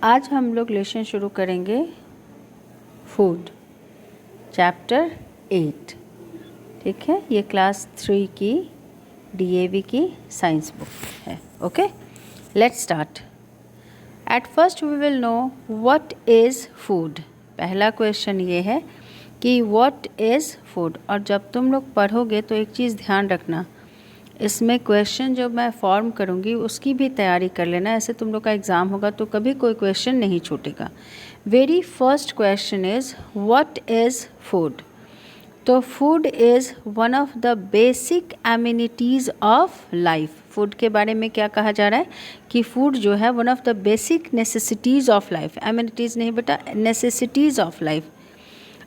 आज हम लोग लेसन शुरू करेंगे फूड चैप्टर 8। ठीक है, ये क्लास 3 की DAV की साइंस बुक है। Okay, let's start. At first we will know what is food. पहला क्वेश्चन ये है कि व्हाट इज़ फूड। और जब तुम लोग पढ़ोगे तो एक चीज़ ध्यान रखना, इसमें क्वेश्चन जो मैं फॉर्म करूँगी उसकी भी तैयारी कर लेना। ऐसे तुम लोग का एग्ज़ाम होगा तो कभी कोई क्वेश्चन नहीं छूटेगा। Very first question is what is food. तो food is one of the basic amenities of life. Food के बारे में क्या कहा जा रहा है कि फूड जो है one of the basic necessities of life. Amenities नहीं बेटा, नेसेसिटीज़ ऑफ लाइफ।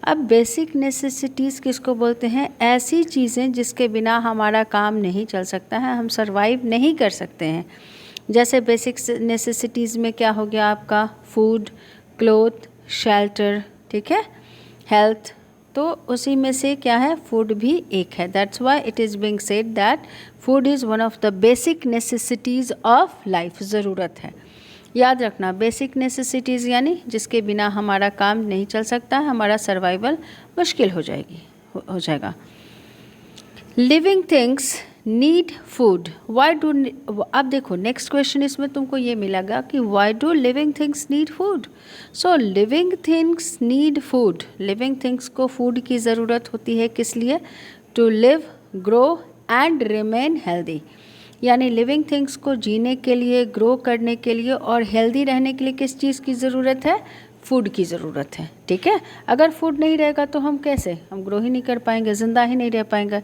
अब बेसिक नेसेसिटीज़ किसको बोलते हैं? ऐसी चीज़ें जिसके बिना हमारा काम नहीं चल सकता है, हम सरवाइव नहीं कर सकते हैं। जैसे बेसिक नेसेसिटीज़ में क्या हो गया आपका? फूड, क्लोथ, शेल्टर, ठीक है, हेल्थ। तो उसी में से क्या है? फूड भी एक है। That's why it is being said that food is one of the basic necessities of life. ज़रूरत है, याद रखना। बेसिक नेसेसिटीज़ यानी जिसके बिना हमारा काम नहीं चल सकता, हमारा सर्वाइवल मुश्किल हो जाएगा। Living things need food. Why do, अब देखो नेक्स्ट क्वेश्चन इसमें तुमको ये मिलेगा कि why do living things need food. So living things need food. Living things को फूड की ज़रूरत होती है, किस लिए? To live, grow and remain healthy. यानी लिविंग थिंग्स को जीने के लिए, ग्रो करने के लिए और हेल्दी रहने के लिए किस चीज़ की ज़रूरत है? फूड की ज़रूरत है। ठीक है, अगर फूड नहीं रहेगा तो हम कैसे, हम ग्रो ही नहीं कर पाएंगे, ज़िंदा ही नहीं रह पाएंगे।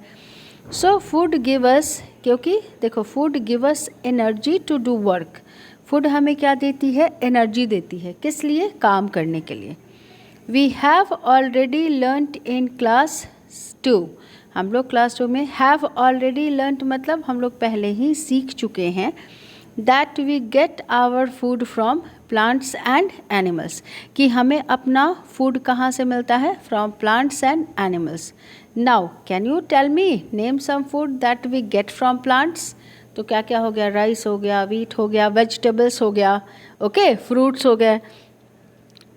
सो फूड गिव अस, क्योंकि देखो food give us energy to do work. Food हमें क्या देती है? एनर्जी देती है। किस लिए? काम करने के लिए। We have already learned in class 2। हम लोग क्लास 2 में हैव ऑलरेडी लर्नड मतलब हम लोग पहले ही सीख चुके हैं that we get our food from plants and animals, कि हमें अपना फूड कहाँ से मिलता है? From plants and animals. Now can you tell me name some food that we get from plants. तो क्या क्या हो गया? राइस हो गया, व्हीट हो गया, वेजिटेबल्स हो गया, ओके, फ्रूट्स हो गए,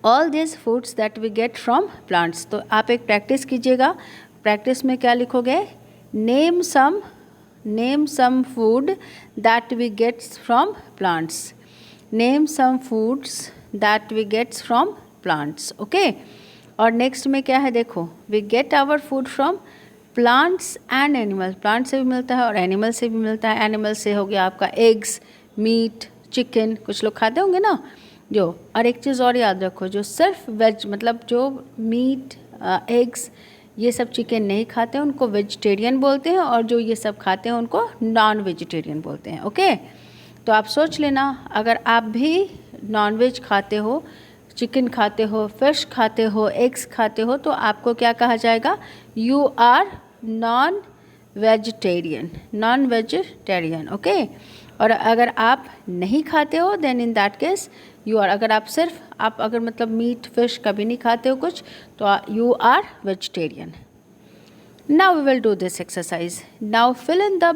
all this foods that we get from plants. तो आप एक प्रैक्टिस कीजिएगा। प्रैक्टिस में क्या लिखोगे? Name some food that we gets from plants. Name some foods that we gets from plants. Okay, और नेक्स्ट में क्या है? देखो, we get our food from plants and animals. Plant से भी मिलता है और एनिमल से भी मिलता है। एनिमल से हो गया आपका एग्स, मीट, चिकन, कुछ लोग खाते होंगे ना जो। और एक चीज़ और याद रखो, जो सिर्फ वेज मतलब जो मीट, एग्स, ये सब चिकन नहीं खाते हैं उनको वेजिटेरियन बोलते हैं, और जो ये सब खाते हैं उनको नॉन वेजिटेरियन बोलते हैं। ओके, तो आप सोच लेना, अगर आप भी नॉन वेज खाते हो, चिकन खाते हो, फिश खाते हो, एग्स खाते हो, तो आपको क्या कहा जाएगा? You are non vegetarian. Okay, और अगर आप नहीं खाते हो then in that case you are, अगर आप सिर्फ आप अगर मतलब मीट फिश कभी नहीं खाते हो कुछ, तो you are vegetarian. Now we will do this exercise. Now fill in the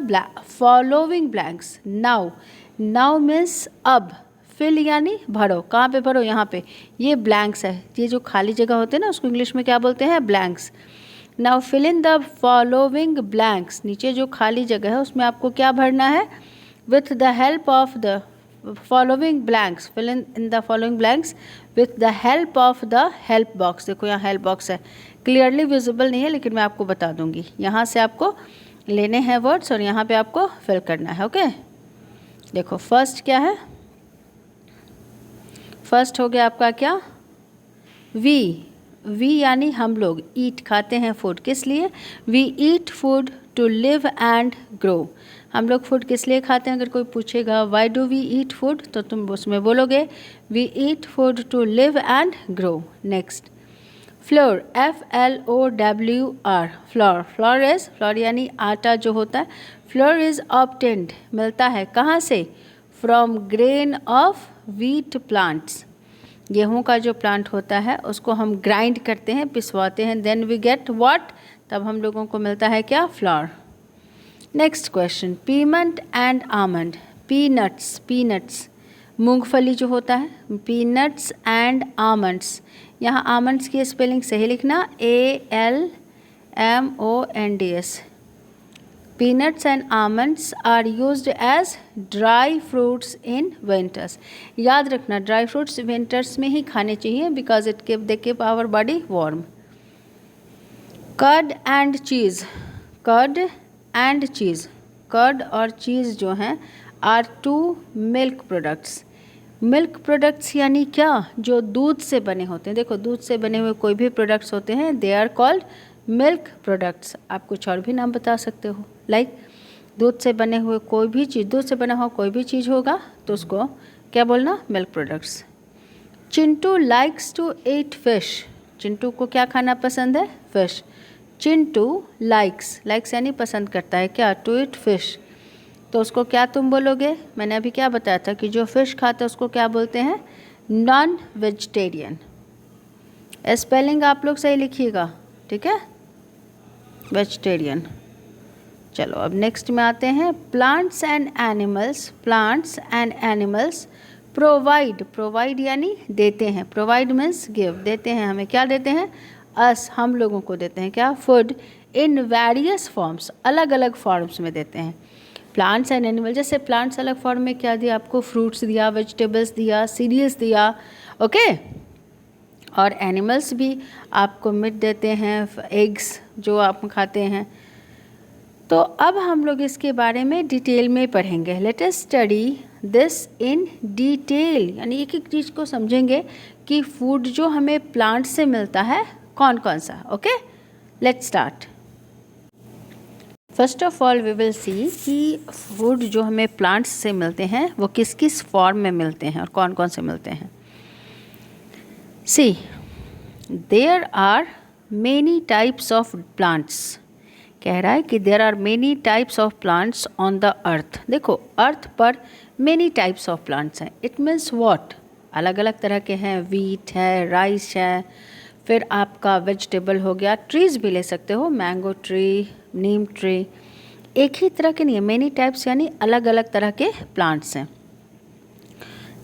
following blanks. Now means अब, फिल यानी भरो। कहाँ पे भरो? यहाँ पे। ये ब्लैंक्स है, ये जो खाली जगह होते हैं ना उसको इंग्लिश में क्या बोलते हैं? Blanks. Now fill in the following blanks. नीचे जो खाली जगह है उसमें आपको क्या भरना है? with the help of the following blanks. fill in the following blanks with the help of the help box. देखो यहाँ help box है, क्लियरली विजिबल नहीं है लेकिन मैं आपको बता दूंगी। यहाँ से आपको लेने हैं वर्ड्स और यहाँ पे आपको फिल करना है। ओके, देखो फर्स्ट क्या है? फर्स्ट हो गया आपका क्या? वी यानी हम लोग। ईट खाते हैं फूड, किस लिए? We eat food to live and grow. हम लोग फूड किस लिए खाते हैं? अगर कोई पूछेगा why do we eat food, तो तुम उसमें बोलोगे we eat food to live and grow. Next, flour, FLOWR, flour यानी आटा जो होता है। फ्लोर इज ऑब्टेन्ड, मिलता है कहाँ से? From grain of wheat plants. गेहूँ का जो प्लांट होता है उसको हम ग्राइंड करते हैं, पिसवाते हैं, देन वी गेट व्हाट, तब हम लोगों को मिलता है क्या? Floor. Next question, peanut and almond. Peanuts मूंगफली जो होता है, पीनट्स एंड आमंड्स, यहाँ आमंड्स की स्पेलिंग सही लिखना, ALMONDS। Peanuts and almonds are used as dry fruits in winters. याद रखना ड्राई फ्रूट्स विंटर्स में ही खाने चाहिए because they keep our body warm. Curd and cheese, curd and cheese, curd और चीज़ जो हैं are two milk products. Milk products यानी क्या, जो दूध से बने होते हैं। देखो दूध से बने हुए कोई भी प्रोडक्ट्स होते हैं, they are called milk products. आप कुछ और भी नाम बता सकते हो, लाइक दूध से बने हुए कोई भी चीज़, दूध से बना हुआ कोई भी चीज़ होगा तो उसको क्या बोलना, milk products. Chintu likes to eat fish, Chintu को क्या खाना पसंद है, फिश। चिंटू लाइक्स, लाइक्स यानी पसंद करता है क्या, टू ईट फिश, तो उसको क्या तुम बोलोगे, मैंने अभी क्या बताया था कि जो फिश खाता है उसको क्या बोलते हैं, नॉन वेजिटेरियन। स्पेलिंग आप लोग सही लिखिएगा, ठीक है, वेजिटेरियन। चलो अब नेक्स्ट में आते हैं, plants and animals, plants and animals provide, provide यानी देते हैं, प्रोवाइड मीन्स गिव, देते हैं हमें, क्या देते हैं, अस, हम लोगों को देते हैं क्या, फूड इन वेरियस फॉर्म्स, अलग अलग फॉर्म्स में देते हैं। प्लांट्स एंड एनिमल, जैसे प्लांट्स अलग फॉर्म में क्या दिया आपको, फ्रूट्स दिया, वेजिटेबल्स दिया, सीरियल्स दिया, ओके। और एनिमल्स भी आपको मीट देते हैं, एग्स जो आप खाते हैं। तो अब हम लोग इसके बारे में डिटेल में पढ़ेंगे। Let us study this in detail, यानी एक एक चीज़ को समझेंगे कि फूड जो हमें प्लांट से मिलता है कौन कौन सा, okay. Let's start. First of all we will see कि फूड जो हमें प्लांट्स से मिलते हैं वो किस किस फॉर्म में मिलते हैं और कौन कौन से मिलते हैं। See there are many types of plants, कह रहा है कि there are many types of plants on the earth. देखो अर्थ पर मेनी टाइप्स ऑफ प्लांट्स हैं, इट मीन्स व्हाट, अलग अलग तरह के हैं, वीट है, राइस है, फिर आपका वेजिटेबल हो गया, ट्रीज़ भी ले सकते हो, मैंगो ट्री, नीम ट्री, एक ही तरह के नहीं है, मेनी टाइप्स यानी अलग अलग तरह के प्लांट्स हैं।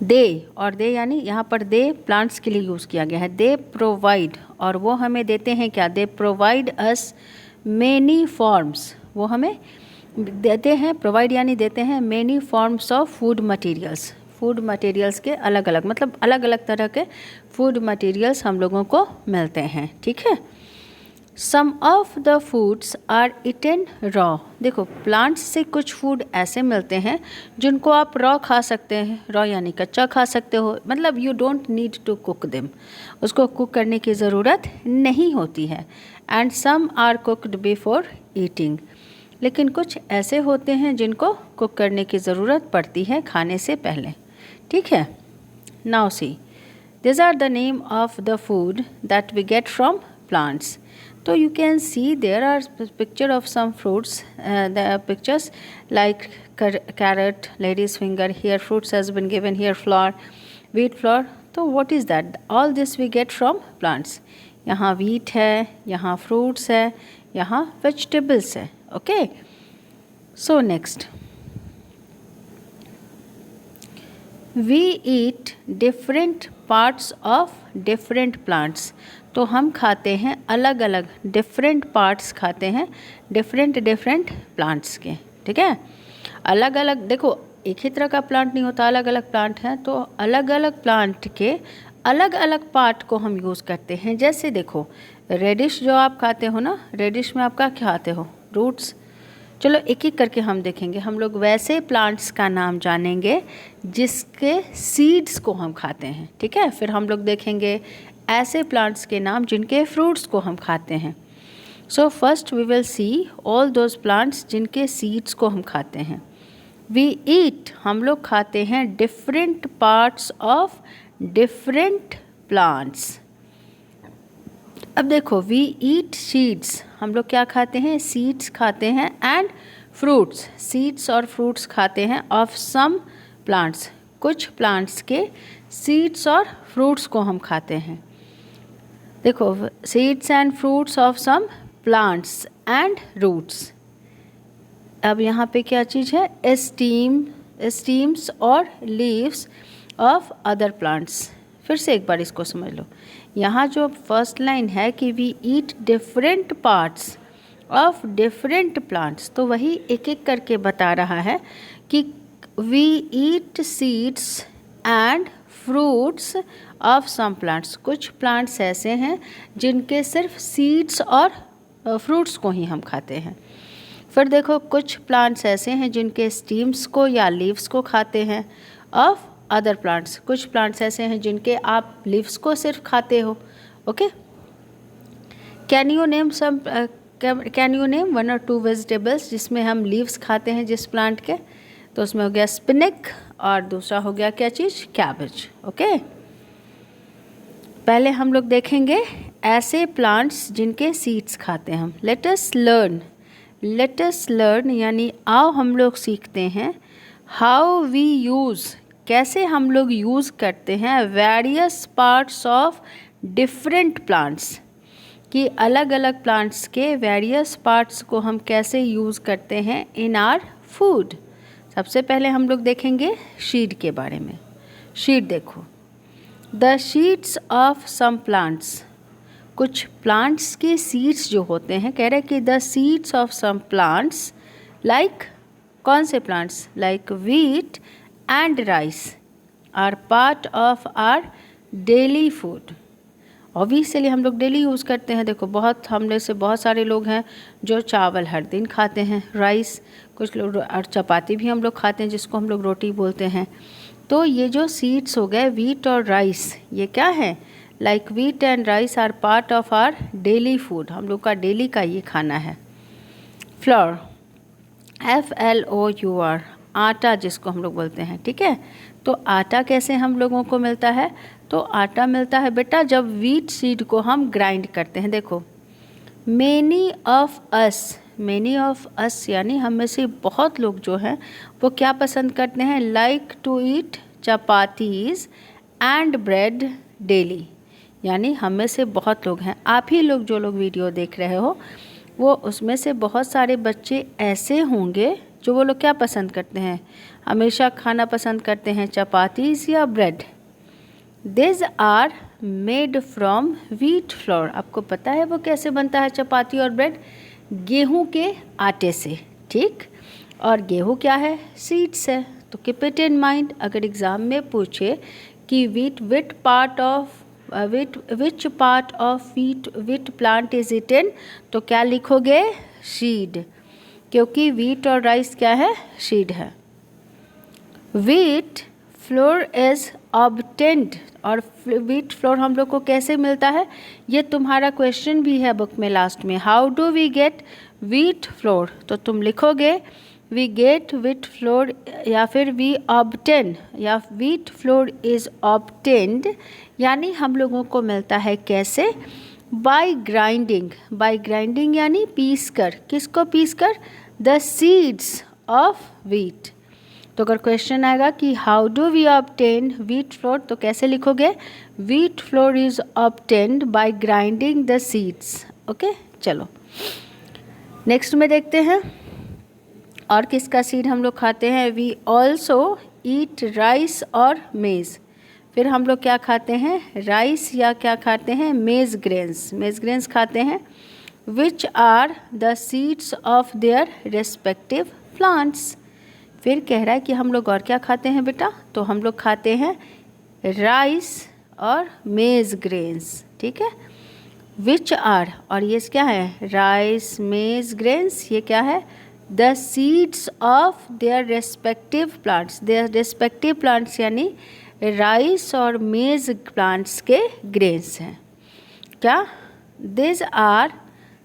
दे, और दे यानी यहाँ पर दे प्लांट्स के लिए यूज़ किया गया है, दे प्रोवाइड, और वो हमें देते हैं क्या, they provide us many forms, वो हमें देते हैं, प्रोवाइड यानी देते हैं, many forms of food materials, food materials के अलग अलग, मतलब अलग अलग तरह के फूड मटेरियल्स हम लोगों को मिलते हैं, ठीक है। Some of the foods are eaten raw, देखो प्लांट्स से कुछ फूड ऐसे मिलते हैं जिनको आप रॉ खा सकते हैं, रॉ यानी कच्चा खा सकते हो, मतलब you don't need to cook them, उसको कुक करने की ज़रूरत नहीं होती है। And some are cooked before eating, लेकिन कुछ ऐसे होते हैं जिनको कुक करने की ज़रूरत पड़ती है खाने से पहले, ठीक है। Now see this are the name of the food that we get from plants. So you can see there are picture of some fruits, the pictures like carrot, lady's finger, here fruits has been given, here flour, wheat flour. So what is that? All this we get from plants. यहाँ wheat है, यहाँ fruits है, यहाँ vegetables है, okay. So next we eat different parts of different plants. तो हम खाते हैं अलग अलग डिफरेंट पार्ट्स खाते हैं डिफरेंट प्लांट्स के, ठीक है। अलग अलग, देखो एक ही तरह का प्लांट नहीं होता, अलग अलग प्लांट हैं, तो अलग अलग प्लांट के अलग अलग पार्ट को हम यूज़ करते हैं। जैसे देखो रेडिश जो आप खाते हो ना, रेडिश में आप क्या खाते हो, रूट्स। चलो एक एक करके हम देखेंगे, हम लोग वैसे प्लांट्स का नाम जानेंगे जिसके सीड्स को हम खाते हैं, ठीक है। फिर हम लोग देखेंगे ऐसे प्लांट्स के नाम जिनके फ्रूट्स को हम खाते हैं। So first we will see all those plants जिनके सीड्स को हम खाते हैं। वी ईट, हम लोग खाते हैं different parts of different plants. अब देखो वी ईट सीड्स, हम लोग क्या खाते हैं, सीड्स खाते हैं, एंड फ्रूट्स, सीड्स और फ्रूट्स खाते हैं ऑफ सम प्लांट्स, कुछ प्लांट्स के सीड्स और फ्रूट्स को हम खाते हैं। देखो seeds and fruits of some plants and roots. अब यहाँ पे क्या चीज़ है, स्टीम्स और लीव्स ऑफ अदर प्लांट्स। फिर से एक बार इसको समझ लो। यहाँ जो फर्स्ट लाइन है कि we eat different parts of different plants, तो वही एक एक करके बता रहा है कि we eat seeds and fruits of some plants. कुछ प्लांट्स ऐसे हैं जिनके सिर्फ सीड्स और फ्रूट्स को ही हम खाते हैं। फिर देखो कुछ प्लांट्स ऐसे हैं जिनके स्टीम्स को या लीव्स को खाते हैं ऑफ अदर प्लांट्स। कुछ प्लांट्स ऐसे हैं जिनके आप लीव्स को सिर्फ खाते हो। Okay, can you name 1 or 2 vegetables जिसमें हम लीव्स खाते हैं जिस प्लांट के? तो उसमें हो गया स्पिनक और दूसरा हो गया क्या चीज़? कैबेज। ओके, पहले हम लोग देखेंगे ऐसे प्लांट्स जिनके सीड्स खाते हैं हम। लेट अस लर्न यानी आओ हम लोग सीखते हैं। हाउ वी यूज़, कैसे हम लोग यूज़ करते हैं various parts of different plants, कि अलग अलग प्लांट्स के वेरियस पार्ट्स को हम कैसे यूज़ करते हैं इन आर फूड। सबसे पहले हम लोग देखेंगे शीड के बारे में। शीड देखो, the seeds of some plants, कुछ प्लांट्स के सीड्स जो होते हैं, कह रहे हैं कि the seeds of some plants like, कौन से plants? Like wheat and rice are part of our daily food. Obviously हम लोग डेली यूज़ करते हैं। देखो बहुत हम में से बहुत सारे लोग हैं जो चावल हर दिन खाते हैं, राइस, कुछ लोग और चपाती भी हम लोग खाते हैं जिसको हम लोग रोटी बोलते हैं। तो ये जो सीड्स हो गए व्हीट और राइस, ये क्या है? Like wheat and rice are part of our daily food, हम लोग का डेली का ये खाना है। फ्लोर, FLOUR, आटा जिसको हम लोग बोलते हैं, ठीक है। तो आटा कैसे हम लोगों को मिलता है? तो आटा मिलता है बेटा जब व्हीट सीड को हम ग्राइंड करते हैं। देखो मेनी ऑफ अस यानी हम में से बहुत लोग जो हैं वो क्या पसंद करते हैं? Like to eat chapatis and bread daily, यानी हम में से बहुत लोग हैं, आप ही लोग जो लोग वीडियो देख रहे हो वो उसमें से बहुत सारे बच्चे ऐसे होंगे जो वो लोग क्या पसंद करते हैं? हमेशा खाना पसंद करते हैं चपातीज़ या bread. This are made from wheat flour. आपको पता है वो कैसे बनता है चपाती और ब्रेड? गेहूं के आटे से, ठीक। और गेहूं क्या है? सीड्स है। तो कीप इट इन माइंड, अगर एग्ज़ाम में पूछे कि which part of wheat plant is eaten, तो क्या लिखोगे? शीड, क्योंकि व्हीट और राइस क्या है? शीड है। व्हीट फ्लोर इज ऑब्टेन्ड, और व्हीट फ्लोर हम लोग को कैसे मिलता है? ये तुम्हारा क्वेश्चन भी है बुक में लास्ट में। How do we get wheat flour? तो तुम लिखोगे वी गेट व्हीट फ्लोर, या फिर वी ऑब्टेन, या व्हीट फ्लोर इज ऑब्टेन्ड, यानी हम लोगों को मिलता है कैसे? बाय ग्राइंडिंग यानी पीस कर। किसको पीस कर? The seeds of wheat. तो अगर क्वेश्चन आएगा कि how do we obtain wheat flour, तो कैसे लिखोगे? Wheat flour is obtained by grinding the seeds. Okay, चलो नेक्स्ट में देखते हैं और किसका सीड हम लोग खाते हैं। वी ऑल्सो ईट राइस और मेज़। फिर हम लोग क्या खाते हैं? राइस या क्या खाते हैं? मेज़ ग्रेन्स खाते हैं, which are the seeds of their respective plants. फिर कह रहा है कि हम लोग और क्या खाते हैं बेटा? तो हम लोग खाते हैं राइस और मेज़ ग्रेन्स, ठीक है। विच आर, और ये क्या है? राइस मेज़ ग्रेन्स, ये क्या है? The seeds of their respective plants, यानी राइस और मेज़ प्लांट्स के ग्रेन्स हैं। क्या? This are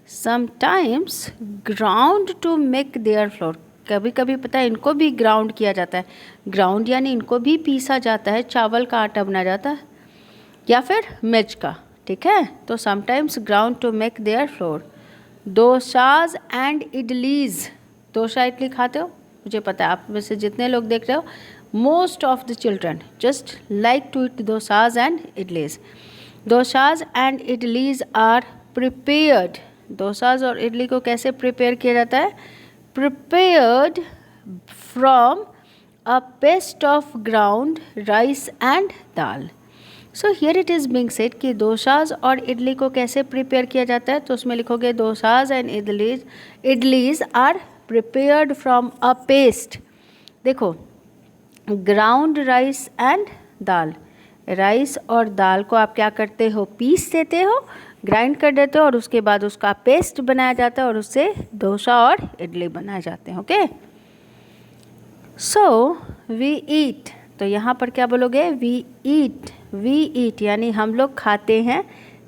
sometimes ground to make their flour. कभी कभी पता है इनको भी ग्राउंड किया जाता है। ग्राउंड यानी इनको भी पीसा जाता है, चावल का आटा बना जाता है या फिर मिर्च का, ठीक है। तो sometimes ground to make their flour. Dosas and idlis, dosa idli खाते हो? मुझे पता है आप में से जितने लोग देख रहे हो, most of the children just like to eat dosas and idlis. Dosas and idlis are prepared. Dosas और इडली को कैसे प्रिपेयर किया जाता है? Prepared from a paste of ground rice and dal. So here it is being said कि डोसाज और इडली को कैसे प्रिपेयर किया जाता है. तो उसमें लिखोगे dosas and idlis are prepared from a paste. देखो, ground rice and dal, rice और दाल को आप क्या करते हो, पीस देते हो, ग्राइंड कर देते हो और उसके बाद उसका पेस्ट बनाया जाता है और उससे डोसा और इडली बनाए जाते हैं. Okay, so we eat. तो यहाँ पर क्या बोलोगे, वी ईट यानी हम लोग खाते हैं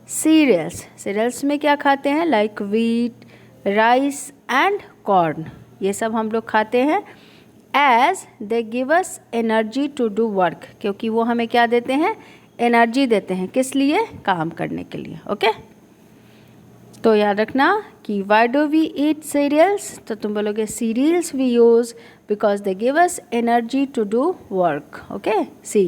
सीरियल्स. सीरियल्स में क्या खाते हैं, like wheat, rice and corn, ये सब हम लोग खाते हैं. As they give us energy to do work, क्योंकि वो हमें क्या देते हैं, एनर्जी देते हैं. किस लिए, काम करने के लिए. ओके, तो याद रखना कि why do we eat cereals. तो तुम बोलोगे cereals we use because they give us energy to do work. Okay, see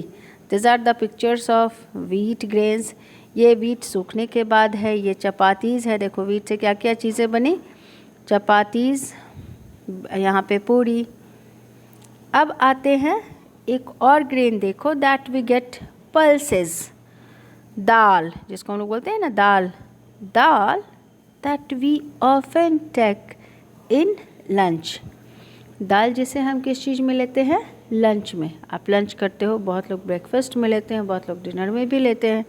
this are the pictures of wheat grains. ये वीट सूखने के बाद है. ये चपातीज़ है. देखो वीट से क्या क्या चीज़ें बनी, चपातीज़, यहाँ पे पूरी. अब आते हैं एक और ग्रेन, देखो that we get pulses, dal, जिसको हम लोग बोलते हैं ना dal that we often take in lunch. दाल जिसे हम किस चीज़ में लेते हैं, लंच में. आप लंच करते हो, बहुत लोग ब्रेकफास्ट में लेते हैं, बहुत लोग डिनर में भी लेते हैं,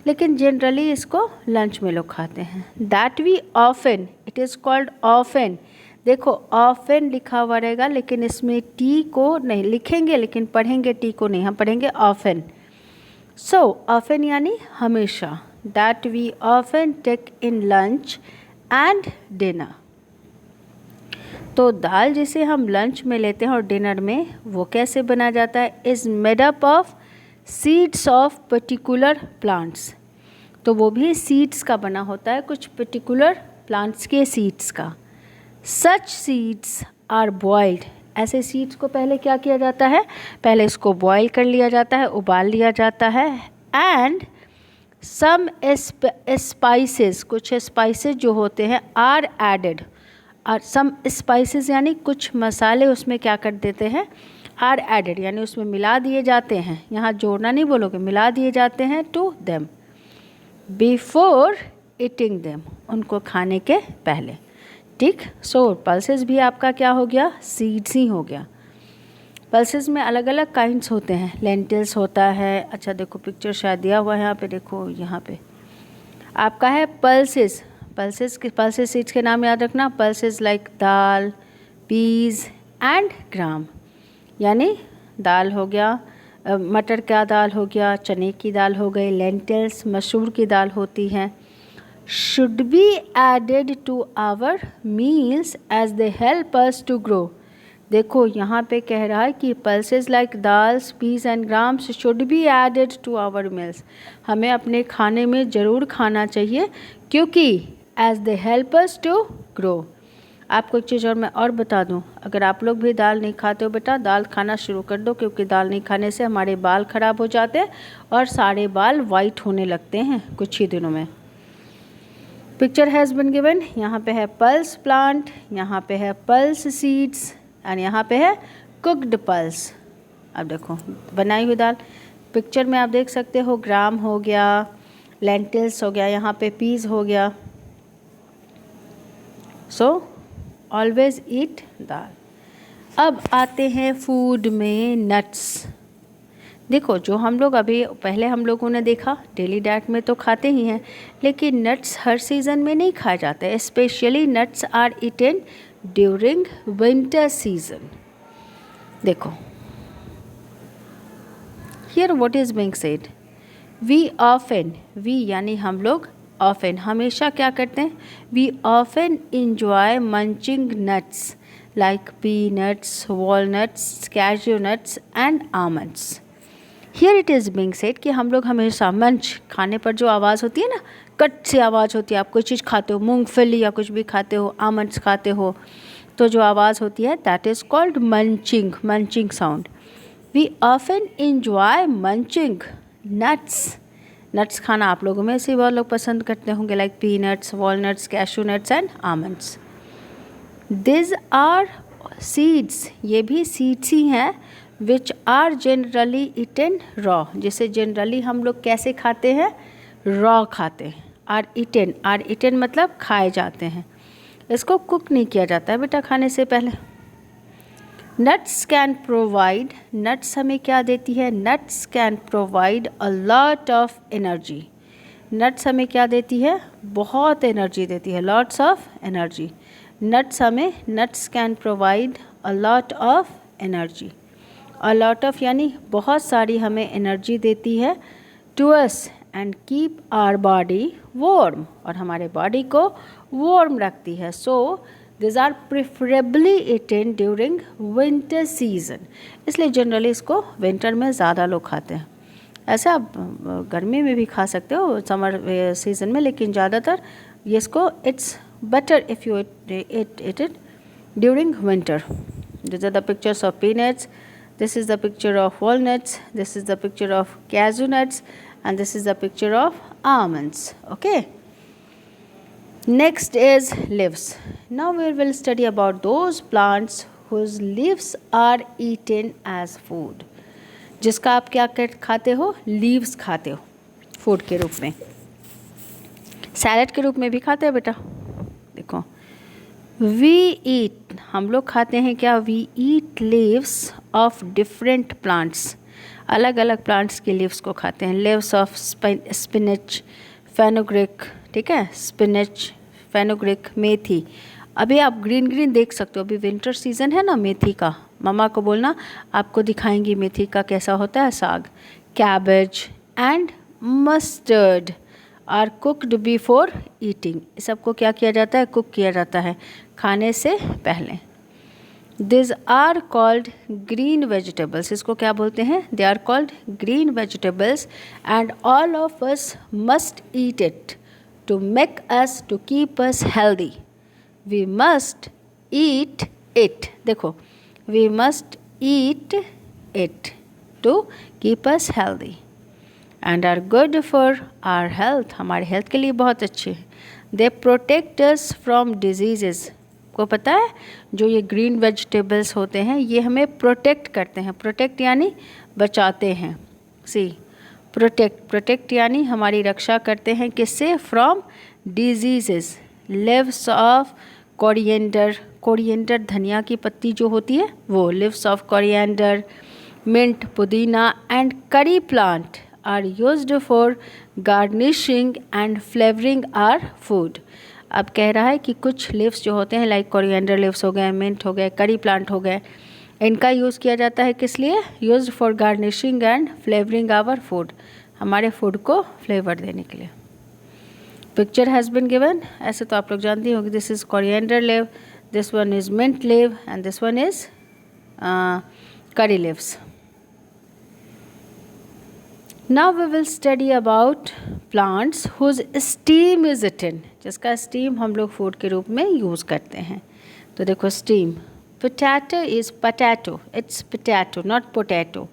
लेकिन जनरली इसको लंच में लोग खाते हैं. That we often, it is called often. देखो ऑफन लिखा हुआ रहेगा, लेकिन इसमें टी को नहीं लिखेंगे, लेकिन पढ़ेंगे टी को नहीं, हम पढ़ेंगे ऑफन. सो ऑफन यानी हमेशा. That we often take in lunch and dinner. तो दाल जिसे हम लंच में लेते हैं और डिनर में, वो कैसे बना जाता है, is made up of seeds of particular plants. तो वो भी सीड्स का बना होता है, कुछ पर्टिकुलर प्लांट्स के सीड्स का. सच सीड्स आर बॉइल्ड. ऐसे सीड्स को पहले क्या किया जाता है, पहले इसको बॉयल कर लिया जाता है, उबाल लिया जाता है. एंड सम स्पाइसेस, कुछ स्पाइसेस जो होते हैं, आर एडेड. और सम स्पाइसेस यानी कुछ मसाले उसमें क्या कर देते हैं, आर एडेड यानी उसमें मिला दिए जाते हैं. यहाँ जोड़ना नहीं बोलोगे, मिला दिए जाते हैं to them before eating them, उनको खाने के पहले. ठीक, सो पल्सेस भी आपका क्या हो गया, सीड्स ही हो गया. पल्सेस में अलग अलग काइंड्स होते हैं. लेंटिल्स होता है. अच्छा देखो पिक्चर शायद दिया हुआ है यहाँ पे, देखो यहाँ पे आपका है पल्सेस. पल्सेस सीड्स के नाम याद रखना. Pulses like dal, peas and gram. यानी दाल हो गया, मटर का दाल हो गया, चने की दाल हो गई, लेंटिल्स मसूर की दाल होती हैं. should be added to our meals as they help us to grow. देखो यहाँ पे कह रहा है कि pulses like dals, peas and grams should be added to our meals. हमें अपने खाने में ज़रूर खाना चाहिए, क्योंकि as they help us to grow. आपको एक चीज़ और मैं और बता दूं, अगर आप लोग भी दाल नहीं खाते हो बेटा, दाल खाना शुरू कर दो, क्योंकि दाल नहीं खाने से हमारे बाल ख़राब हो जाते हैं और सारे बाल वाइट होने लगते हैं कुछ ही दिनों में. Picture has been given. यहाँ पे है पल्स प्लांट, यहाँ पे है पल्स सीड्स एंड यहाँ पे है कुक्ड पल्स. अब देखो बनाई हुई दाल पिक्चर में आप देख सकते हो, ग्राम हो गया, लेंटिल्स हो गया, यहाँ पे पीस हो गया. सो ऑलवेज ईट दाल. अब आते हैं फूड में नट्स. देखो जो हम लोग अभी पहले हम लोगों ने देखा डेली डाइट में तो खाते ही हैं, लेकिन नट्स हर सीज़न में नहीं खाए जाते. Specially nuts are eaten during winter season. देखो here what is being said, we often, we यानी हम लोग, ऑफन हमेशा क्या करते हैं, we often enjoy munching nuts like peanuts, walnuts, cashew nuts and almonds. Here it is being said कि हम लोग हमेशा मंच, खाने पर जो आवाज़ होती है ना, कट से आवाज़ होती है, आप कोई चीज़ खाते हो, मूंगफली या कुछ भी खाते हो, आमंड्स खाते हो, तो जो आवाज़ होती है that is called munching, munching sound. We often enjoy munching nuts. Nuts खाना आप लोगों में से बहुत लोग पसंद करते होंगे, like peanuts, walnuts, cashew nuts and almonds. This are seeds, ये भी सीड्स ही हैं, which are generally eaten raw, जिसे जनरली हम लोग कैसे खाते हैं, रॉ खाते हैं। आर ईटन मतलब खाए जाते हैं, इसको कुक नहीं किया जाता है बेटा खाने से पहले। नट्स कैन प्रोवाइड, नट्स हमें क्या देती है, nuts can provide a lot of energy, nuts हमें क्या देती है, बहुत एनर्जी देती है, lots of energy. Nuts can provide a lot of energy, a lot of यानी बहुत सारी हमें एनर्जी देती है, to us and keep our body warm, और हमारे बॉडी को वार्म रखती है। So this are preferably eaten during winter season, इसलिए जनरली इसको विंटर में ज़्यादा लोग खाते हैं। ऐसे आप गर्मी में भी खा सकते हो समर सीजन में, लेकिन ज़्यादातर ये इसको it's better if you eat it during winter. These are the pictures of peanuts, this is the picture of walnuts, this is the picture of cashew nuts, and this is the picture of almonds. Okay, next is leaves. Now we will study about those plants whose leaves are eaten as food. जिसका आप क्या खाते हो, leaves खाते हो food के रूप में, सैलड के रूप में भी खाते हैं बेटा। देखो, वी ईट, हम लोग खाते हैं क्या, we eat leaves of different plants, अलग अलग प्लांट्स के लीव्स को खाते हैं। लीव्स ऑफ स्पिनच, फेनुग्रीक, ठीक है, स्पिनच, फेनुग्रीक, मेथी। अभी आप ग्रीन ग्रीन देख सकते हो, अभी विंटर सीजन है ना मेथी का, मम्मा को बोलना आपको दिखाएंगी मेथी का कैसा होता है साग। Cabbage and mustard are cooked before eating, इस सबको क्या किया जाता है, कुक किया जाता है खाने से पहले। This are called green vegetables, इसको क्या बोलते हैं, they are called green vegetables, and all of us must eat it to make us, to keep us healthy. We must eat it, देखो, we must eat it to keep us healthy and are good for our health, हमारे health के लिए बहुत अच्छे हैं। They protect us from diseases, को पता है जो ये ग्रीन वेजिटेबल्स होते हैं ये हमें प्रोटेक्ट करते हैं, प्रोटेक्ट यानी बचाते हैं, सी प्रोटेक्ट यानी हमारी रक्षा करते हैं, किससे, from disease. Leaves of coriander, coriander धनिया की पत्ती जो होती है वो, लिव्स ऑफ कोरिएंडर, मिंट, पुदीना and curry plant are used for garnishing and flavoring our food. अब कह रहा है कि कुछ लीव्स जो होते हैं लाइक कोरिएंडर लीव्स हो गए, मिंट हो गए, करी प्लांट हो गए, इनका यूज़ किया जाता है किस लिए, used for garnishing and flavouring our food, हमारे फूड को फ्लेवर देने के लिए। पिक्चर हैज़ बिन गिवन, ऐसे तो आप लोग जानती होंगे, this is coriander leaf, this one is mint leaf and this one is curry leaves. Now we will study about plants whose steam is eaten, जिसका steam हम लोग food के रूप में use करते हैं। तो देखो steam, potato is potato, it's potato not potato.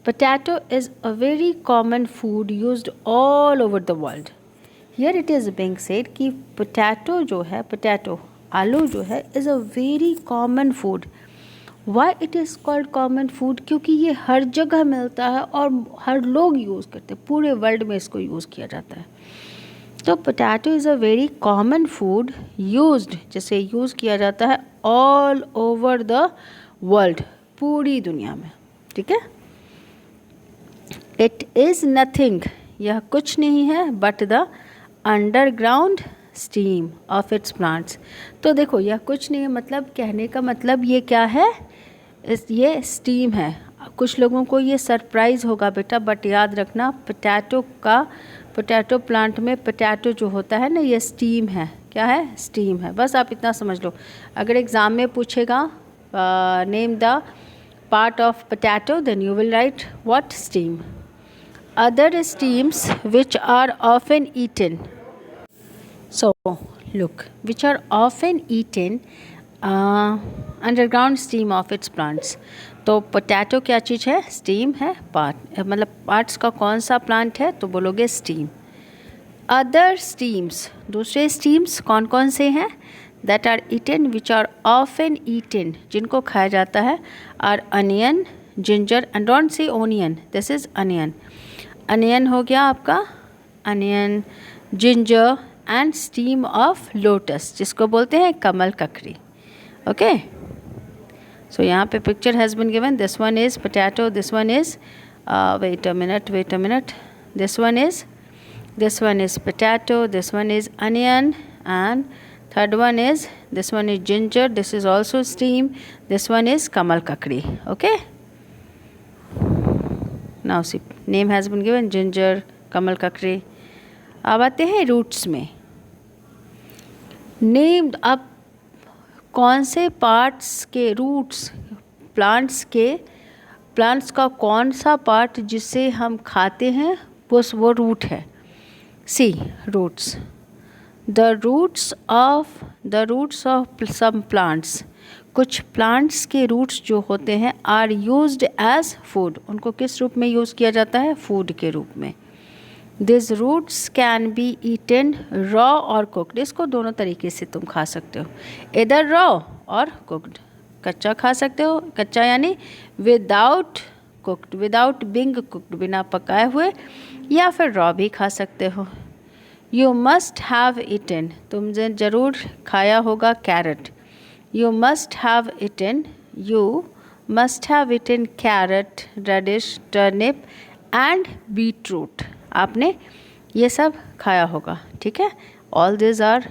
Potato is a very common food used all over the world. Here it is being said कि potato जो है, potato आलू जो है is a very common food. Y it is called common food, क्योंकि ये हर जगह मिलता है और हर लोग यूज़ करते हैं, पूरे वर्ल्ड में इसको यूज़ किया जाता है। तो potato is a very common food used, जिसे यूज़ किया जाता है ऑल ओवर द वर्ल्ड, पूरी दुनिया में, ठीक है। इट इज़ नथिंग, यह कुछ नहीं है, but the underground steam of its plants. तो देखो यह कुछ नहीं है, मतलब कहने का मतलब ये क्या है, ये स्टीम है। कुछ लोगों को ये सरप्राइज़ होगा बेटा, बट याद रखना पोटैटो प्लांट में पोटैटो जो होता है ना ये स्टीम है, क्या है, स्टीम है, बस आप इतना समझ लो। अगर एग्ज़ाम में पूछेगा name the part of potato, then you will write what, stem. Other stems which are often eaten, so look, which are often eaten underground steam of its plants. तो पोटैटो क्या चीज़ है, स्टीम है, part मतलब parts का कौन सा plant है, तो बोलोगे स्टीम। अदर स्टीम्स, दूसरे स्टीम्स कौन कौन से हैं, that are eaten, which are often eaten, जिनको खाया जाता है, are onion, ginger, and don't say onion, this is onion. Onion हो गया आपका, onion, ginger and stem of lotus, जिसको बोलते हैं कमल ककड़ी. Okay. So यहाँ पे picture has been given. This one is potato. This one is wait a minute. This one is potato. This one is onion, and third one is, this one is ginger. This is also steam. This one is kamal kakdi. Okay. Now see, name has been given, ginger, kamal kakdi. अब आते हैं roots में. Named, अब कौन से parts के roots, plants का कौन सा पार्ट जिसे हम खाते हैं वो रूट है. See roots, the roots of some plants, कुछ प्लांट्स के रूट्स जो होते हैं आर यूज्ड एज फूड, उनको किस रूप में यूज़ किया जाता है, फूड के रूप में. This roots can be eaten raw और कुकड, इसको दोनों तरीके से तुम खा सकते हो, इधर रॉ और कुकड. कच्चा खा सकते हो, कच्चा यानी without cooked, without Bing cooked, बिना पकाए हुए, या फिर रॉ भी खा सकते हो. यू मस्ट हैव ईटन, तुमने ज़रूर खाया होगा carrot. You must have eaten carrot, radish, turnip and beetroot, आपने ये सब खाया होगा. ठीक है. All this are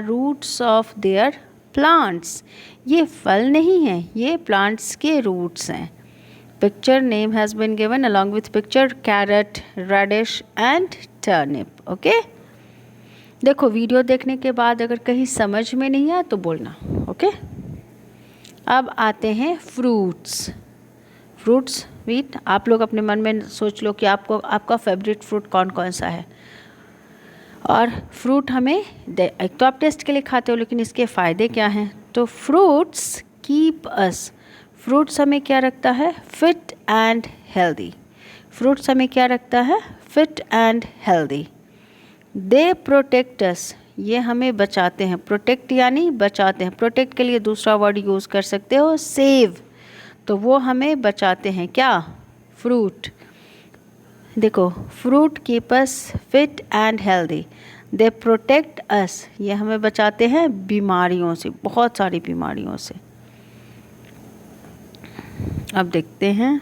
roots of their plants, ये फल नहीं हैं, ये प्लांट्स के रूट्स हैं. Picture name has been given along with picture, carrot, radish and turnip. Okay. देखो वीडियो देखने के बाद अगर कहीं समझ में नहीं आया तो बोलना. ओके. अब आते हैं फ्रूट्स. वीट, आप लोग अपने मन में सोच लो कि आपका फेवरेट फ्रूट कौन कौन सा है. और फ्रूट हमें एक तो आप टेस्ट के लिए खाते हो, लेकिन इसके फ़ायदे क्या हैं. तो फ्रूट्स कीप अस, फ्रूट्स हमें क्या रखता है, फिट एंड हेल्दी. फ्रूट्स हमें क्या रखता है, fit and healthy. They protect अस, ये हमें बचाते हैं. प्रोटेक्ट यानी बचाते हैं. प्रोटेक्ट के लिए दूसरा वर्ड यूज़ कर सकते हो, सेव. तो वो हमें बचाते हैं क्या, फ्रूट. देखो, fruit keep us fit and healthy. They protect अस, ये हमें बचाते हैं बीमारियों से, बहुत सारी बीमारियों से. अब देखते हैं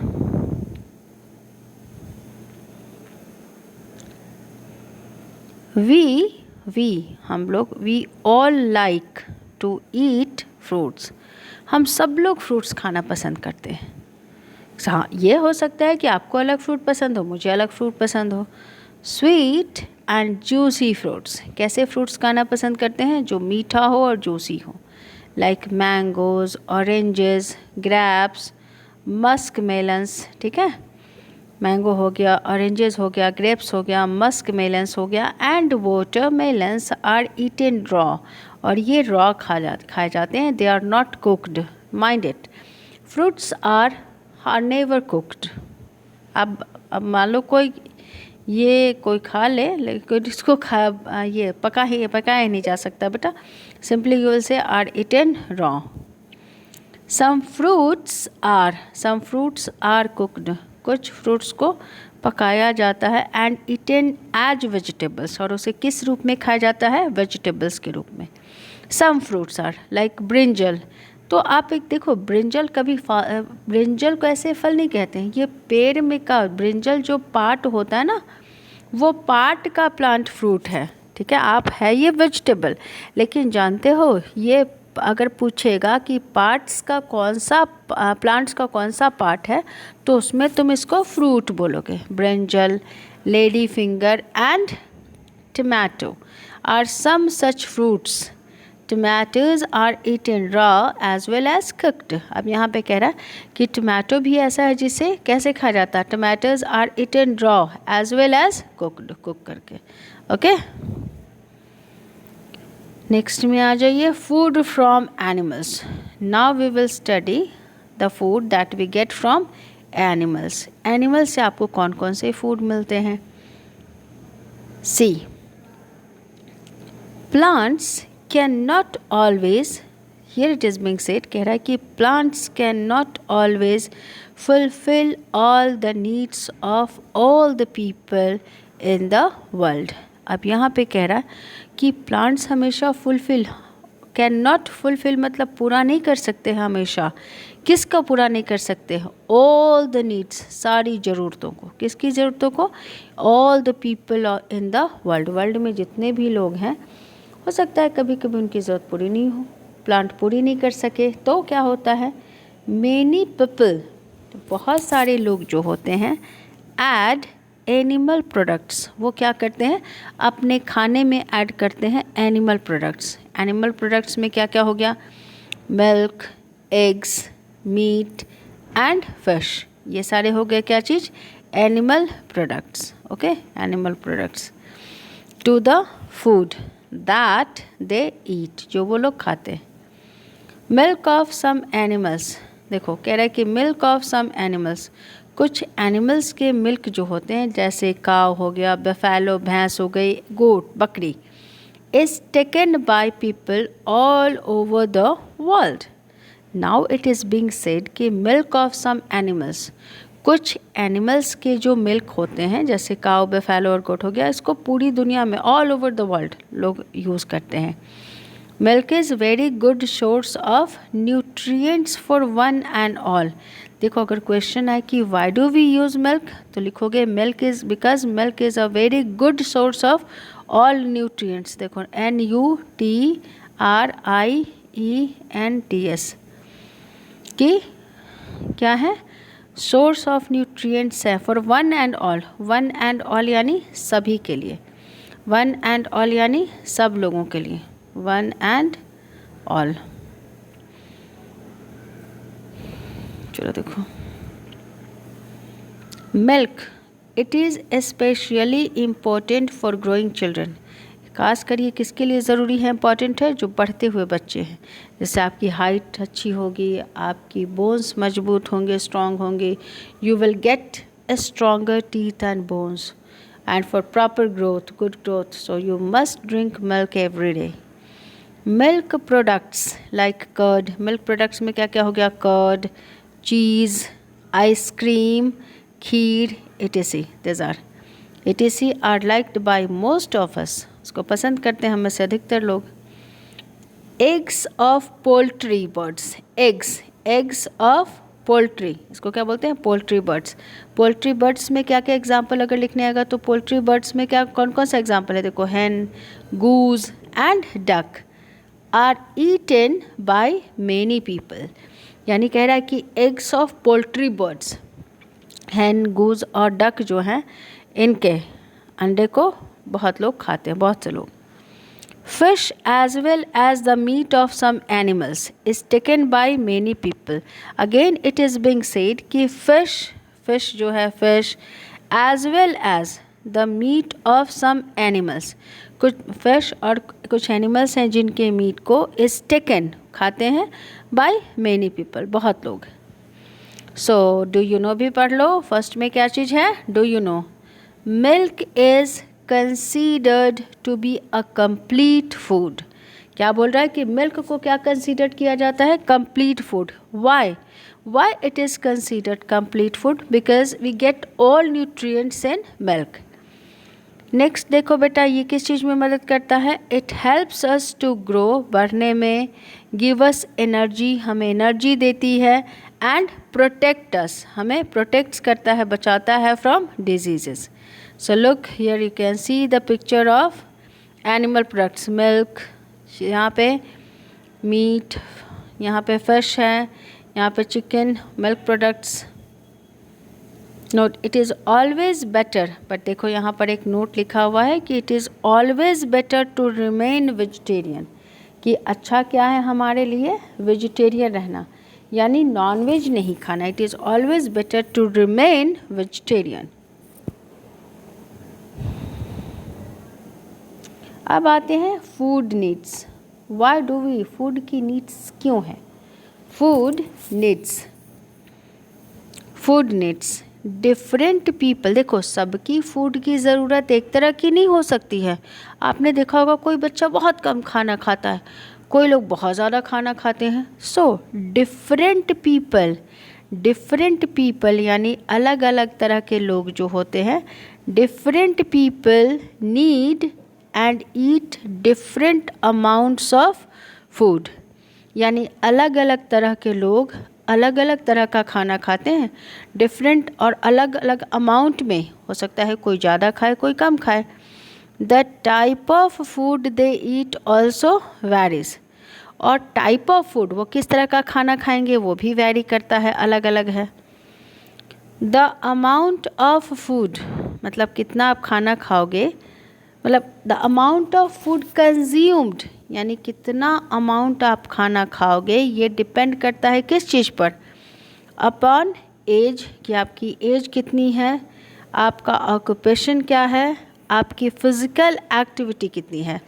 हम लोग, we all like to eat fruits, हम सब लोग फ्रूट्स खाना पसंद करते हैं. हाँ, ये हो सकता है कि आपको अलग फ्रूट पसंद हो, मुझे अलग फ्रूट पसंद हो. स्वीट एंड जूसी फ्रूट्स, कैसे फ्रूट्स खाना पसंद करते हैं, जो मीठा हो और जूसी हो. Like mangoes, oranges, grapes, Musk melons. ठीक है. मैंगो हो गया, ऑरेंजेस हो गया, ग्रेप्स हो गया, मस्क मेलन्स हो गया, and water melons are eaten raw, और ये रॉ खाए जाते हैं. They are not cooked, mind it. Fruits are never cooked. अब मान लो कोई खा ले, लेकिन इसको पकाया नहीं जा सकता बेटा. Simply you will say are eaten raw. Some fruits are cooked, कुछ फ्रूट्स को पकाया जाता है. एंड ईटन एज वेजिटेबल्स, और उसे किस रूप में खाया जाता है, वेजिटेबल्स के रूप में. Some fruits are like brinjal. तो आप एक देखो, ब्रिंजल ब्रिंजल को ऐसे फल नहीं कहते हैं, ये पेड़ में का ब्रिंजल जो पार्ट होता है ना, वो पार्ट का प्लांट फ्रूट है. ठीक है. आप है ये वेजिटेबल, लेकिन जानते हो, ये अगर पूछेगा कि प्लांट्स का कौन सा पार्ट है, तो उसमें तुम इसको फ्रूट बोलोगे. Brinjal, lady finger and tomato are some such fruits. Tomatoes are eaten raw as well as cooked. अब यहाँ पे कह रहा है कि टमाटो भी ऐसा है जिसे कैसे खाया जाता है. Tomatoes are eaten raw as well as cooked, cook करके. ओके. नेक्स्ट में आ जाइए, food from animals. Now we will study the food that we get from animals. Animals से आपको कौन कौन से फूड मिलते हैं. See, plants can not always, here it is being said, कह रहा है कि plants can not always fulfil all the needs of all the people in the world. अब यहाँ पे कह रहा है कि प्लांट्स हमेशा फुलफिल, कैन नॉट फुलफिल मतलब पूरा नहीं कर सकते हमेशा। किसका पूरा नहीं कर सकते? ऑल द नीड्स, सारी ज़रूरतों को। किसकी ज़रूरतों को? All the people in the world, world में जितने भी लोग हैं, हो सकता है कभी कभी उनकी ज़रूरत पूरी नहीं हो, प्लांट पूरी नहीं कर सके, तो क्या होता है? मेनी पीपल, बहुत सारे लोग जो होते हैं, ऐड एनिमल प्रोडक्ट्स, वो क्या करते हैं? अपने खाने में ऐड करते हैं एनिमल प्रोडक्ट्स। एनिमल प्रोडक्ट्स में क्या क्या हो गया? Milk, eggs, meat and fish, ये सारे हो गए क्या चीज़? Animal products. Okay, animal products to the food that they eat, जो वो लोग खाते हैं। मिल्क ऑफ सम एनिमल्स, देखो कह रहा है कि मिल्क ऑफ सम एनिमल्स, कुछ एनिमल्स के मिल्क जो होते हैं, जैसे काव हो गया, बफेलो भैंस हो गई, गोट बकरी, is taken by people all over the world. Now it is being said कि मिल्क ऑफ सम एनिमल्स, कुछ एनिमल्स के जो मिल्क होते हैं, जैसे काव, बफेलो और गोट हो गया, इसको पूरी दुनिया में ऑल ओवर द वर्ल्ड लोग यूज़ करते हैं। Milk is very good source of nutrients for one and all. देखो अगर क्वेश्चन है कि why do we use milk, तो लिखोगे milk is because milk is a very good source of all nutrients. देखो NUTRIENTS की क्या है? सोर्स ऑफ न्यूट्रिएंट्स है for one and all. One and all यानी सभी के लिए, वन एंड ऑल यानी सब लोगों के लिए, वन एंड ऑल। चलो देखो, milk it is specially important for growing children, खास कर ये किसके लिए ज़रूरी है, इम्पॉर्टेंट है? जो बढ़ते हुए बच्चे हैं। जैसे आपकी हाइट अच्छी होगी, आपकी बोन्स मजबूत होंगे, स्ट्रॉन्ग होंगे, you will get a stronger teeth and bones and for proper growth, good growth, so you must drink milk every day. Milk products like curd, milk products में क्या क्या हो गया? Curd, cheese, ice cream, kheer, etc are liked by most of us, उसको पसंद करते हैं हम में से अधिकतर लोग। Eggs of poultry birds, eggs of poultry, इसको क्या बोलते हैं? Poultry birds. पोल्ट्री बर्ड्स में क्या क्या एग्जाम्पल अगर लिखने आएगा तो पोल्ट्री बर्ड्स में क्या कौन कौन सा एग्जाम्पल है? देखो, hen, goose and duck are eaten by many people, यानी कह रहा है कि eggs of poultry birds, hen, goose और डक जो हैं, इनके अंडे को बहुत लोग खाते हैं, बहुत से लोग। Fish as well as the meat of some animals is taken by many people. Again it is being said कि फिश जो है, fish as well as the meat of some animals, कुछ फिश और कुछ एनिमल्स हैं जिनके meet को is taken, खाते हैं, बाय मेनी पीपल, बहुत लोग। सो डू यू नो भी पढ़ लो। फर्स्ट में क्या चीज़ है? Do you know milk is considered to be a complete food. क्या बोल रहा है कि मिल्क को क्या कंसीडर किया जाता है? Complete food. Why it is considered complete food? Because we get all nutrients in milk. Next देखो बेटा, ये किस चीज़ में मदद करता है? It helps us to grow, बढ़ने में, गिव अस एनर्जी, हमें एनर्जी देती है, एंड प्रोटेक्ट अस, हमें प्रोटेक्ट्स करता है, बचाता है from diseases. So look here you can see the picture of animal products, milk, यहाँ पे मीट, यहाँ पे फिश है, यहाँ पे chicken, milk products. Note, it is always better, but देखो यहाँ पर एक नोट लिखा हुआ है कि it is always better to remain vegetarian, कि अच्छा क्या है हमारे लिए? वेजिटेरियन रहना, यानी नॉनवेज नहीं खाना। It is always better to remain vegetarian. अब आते हैं food needs. Why do we, food की नीड्स क्यों है? फूड नीड्स डिफरेंट पीपल, देखो सबकी फूड की ज़रूरत एक तरह की नहीं हो सकती है। आपने देखा होगा कोई बच्चा बहुत कम खाना खाता है, कोई लोग बहुत ज़्यादा खाना खाते हैं। सो डिफरेंट पीपल यानी अलग अलग तरह के लोग जो होते हैं, different people need and eat different amounts of food, यानी अलग अलग तरह के लोग अलग अलग तरह का खाना खाते हैं, डिफरेंट और अलग अलग अमाउंट में, हो सकता है कोई ज़्यादा खाए कोई कम खाए। The type of food they eat also varies, और टाइप ऑफ फूड, वो किस तरह का खाना खाएंगे वो भी वैरी करता है, अलग अलग है। द अमाउंट ऑफ फूड, मतलब कितना आप खाना खाओगे, मतलब the amount of food consumed, यानी कितना अमाउंट आप खाना खाओगे, ये डिपेंड करता है किस चीज़ पर, अपॉन एज, कि आपकी एज कितनी है, आपका ऑक्यूपेशन क्या है, आपकी फिज़िकल एक्टिविटी कितनी है।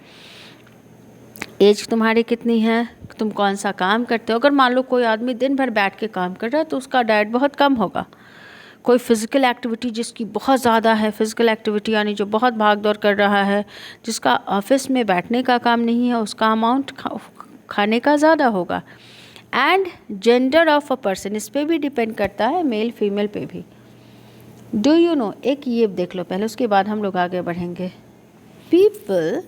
एज तुम्हारी कितनी है, तुम कौन सा काम करते हो। अगर मान लो कोई आदमी दिन भर बैठ के काम कर रहा है तो उसका डाइट बहुत कम होगा। कोई फिज़िकल एक्टिविटी जिसकी बहुत ज़्यादा है, फिज़िकल एक्टिविटी यानी जो बहुत भाग दौड़ कर रहा है, जिसका ऑफिस में बैठने का काम नहीं है, उसका अमाउंट खाने का ज़्यादा होगा। And gender of a person, इस पर भी डिपेंड करता है, मेल फीमेल पे भी। डू यू नो, एक ये देख लो पहले, उसके बाद हम लोग आगे बढ़ेंगे। People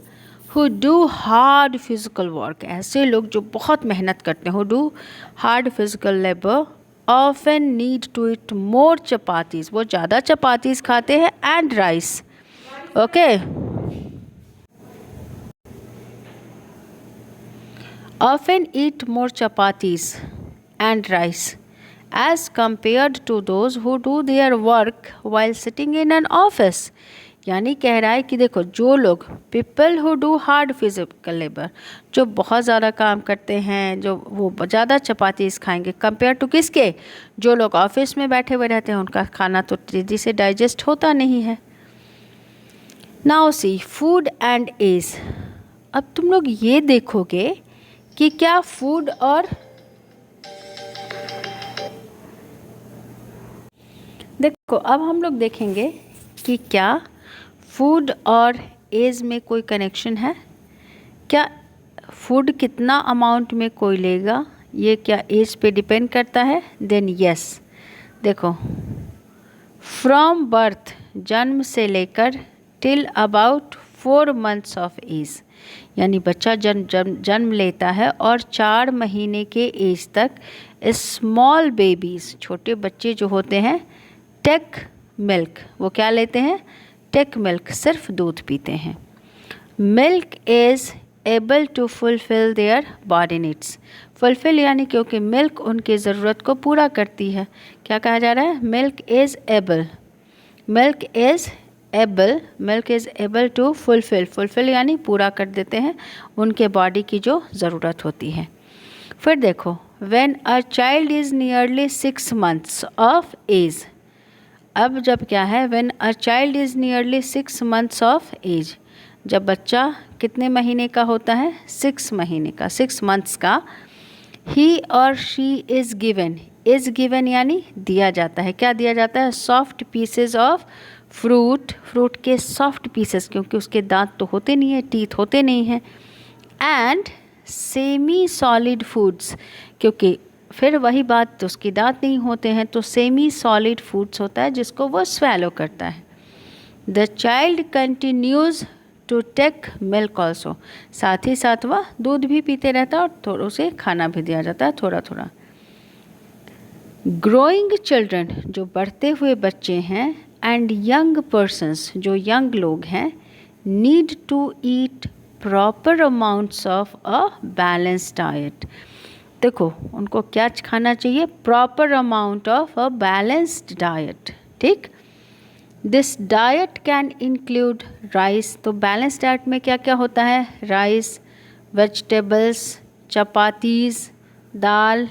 who do hard physical work, ऐसे लोग जो बहुत मेहनत करते हैं, who do hard physical labour often need to eat more chapatis, वो ज़्यादा चपातीस खाते हैं, and rice, okay, often eat more chapatis and rice as compared to those who do their work while sitting in an office। यानी कह रहा है कि देखो जो लोग, people who do hard physical labour, जो बहुत ज़्यादा काम करते हैं, जो वो ज़्यादा चपातीस खाएंगे कंपेयर टू किसके, जो लोग ऑफिस में बैठे हुए रहते हैं, उनका खाना तो तेज़ी से डाइजेस्ट होता नहीं है। Now see food and age, अब तुम लोग ये देखोगे कि क्या फूड और, देखो अब हम लोग देखेंगे कि क्या फूड और एज में कोई कनेक्शन है, क्या फूड कितना अमाउंट में कोई लेगा ये क्या एज पे डिपेंड करता है। देन यस, देखो फ्रॉम बर्थ, जन्म से लेकर till about 4 months of age, यानी बच्चा जन्म लेता है और 4 महीने के एज तक स्मॉल बेबीज़, छोटे बच्चे जो होते हैं, टेक मिल्क, वो क्या लेते हैं, टेक मिल्क, सिर्फ दूध पीते हैं। Milk is able to fulfil their body needs, fulfil यानी क्योंकि मिल्क उनकी ज़रूरत को पूरा करती है। क्या कहा जा रहा है, milk is able, milk is able to fulfil यानी पूरा कर देते हैं उनके बॉडी की जो ज़रूरत होती है। फिर देखो when a child is nearly 6 months of age, अब जब क्या है, when a child is nearly 6 months of age, जब बच्चा कितने महीने का होता है, 6 महीने का, 6 months का, ही और शी इज़ गिवन यानी दिया जाता है, क्या दिया जाता है, सॉफ्ट पीसेज ऑफ फ्रूट के सॉफ्ट पीसेस, क्योंकि उसके दांत तो होते नहीं हैं, टीथ होते नहीं हैं, एंड सेमी सॉलिड फूड्स, क्योंकि फिर वही बात, तो उसके दांत नहीं होते हैं, तो सेमी सॉलिड फूड्स होता है जिसको वो स्वेलो करता है। The child continues to take milk also, साथ ही साथ वह दूध भी पीते रहता है और थोड़ा उसे खाना भी दिया जाता है थोड़ा थोड़ा। ग्रोइंग चिल्ड्रन, जो बढ़ते हुए बच्चे हैं, एंड यंग पर्सन्स, जो यंग लोग हैं, need to eat proper amounts of a balance diet, देखो उनको क्या खाना चाहिए, proper amount of a balanced diet, ठीक। This diet can include rice, तो बैलेंस डाइट में क्या क्या होता है, rice, vegetables, chapatis, dal,